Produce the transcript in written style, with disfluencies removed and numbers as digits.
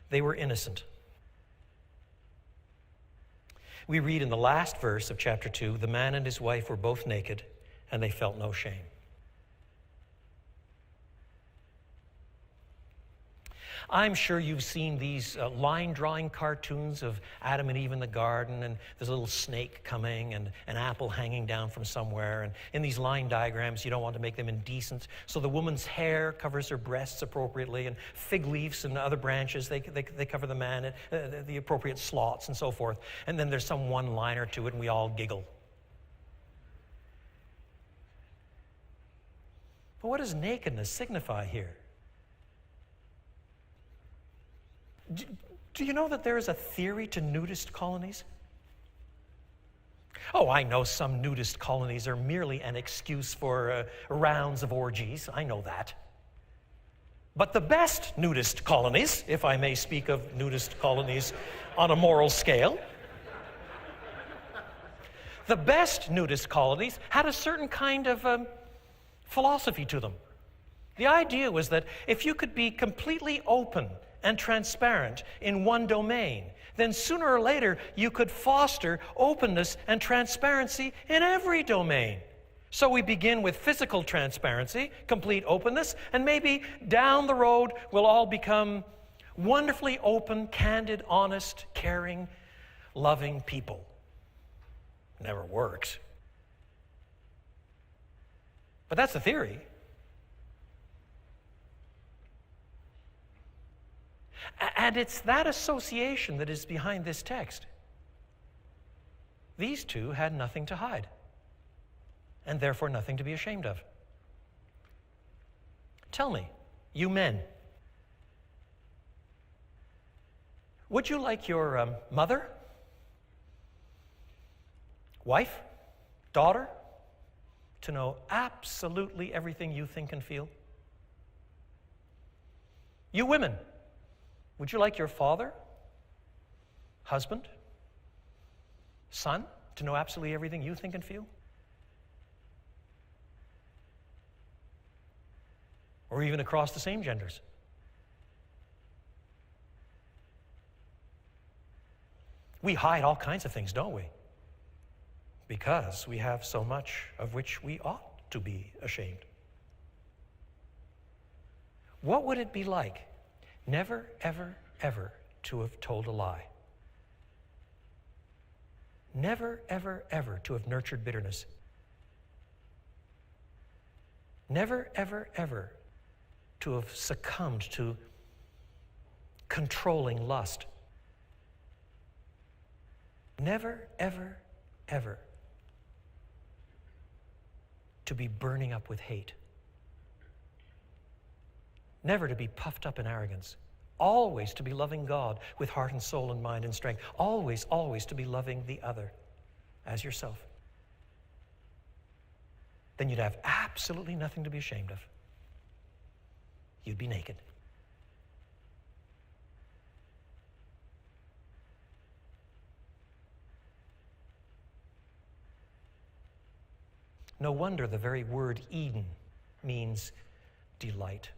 They were innocent. We read in the last verse of chapter 2, the man and his wife were both naked, and they felt no shame. I'm sure you've seen these line-drawing cartoons of Adam and Eve in the garden, and there's a little snake coming and an apple hanging down from somewhere. And in these line diagrams, you don't want to make them indecent. So the woman's hair covers her breasts appropriately, and fig leaves and other branches, they cover the man, the appropriate slots and so forth. And then there's some one-liner to it, and we all giggle. But what does nakedness signify here? Do you know that there is a theory to nudist colonies? Oh, I know some nudist colonies are merely an excuse for rounds of orgies. I know that. But the best nudist colonies, if I may speak of nudist colonies on a moral scale, the best nudist colonies had a certain kind of philosophy to them. The idea was that if you could be completely open and transparent in one domain, then sooner or later you could foster openness and transparency in every domain. So we begin with physical transparency, complete openness, and maybe down the road we'll all become wonderfully open, candid, honest, caring, loving people. Never works. But that's the theory. And it's that association that is behind this text. These two had nothing to hide, and therefore nothing to be ashamed of. Tell me, you men, would you like your mother, wife, daughter to know absolutely everything you think and feel? You women, would you like your father, husband, son to know absolutely everything you think and feel? Or even across the same genders? We hide all kinds of things, don't we? Because we have so much of which we ought to be ashamed. What would it be like never, ever, ever to have told a lie? Never, ever, ever to have nurtured bitterness. Never, ever, ever to have succumbed to controlling lust. Never, ever, ever to be burning up with hate. Never to be puffed up in arrogance. Always to be loving God with heart and soul and mind and strength. Always, always to be loving the other as yourself. Then you'd have absolutely nothing to be ashamed of. You'd be naked. No wonder the very word Eden means delight.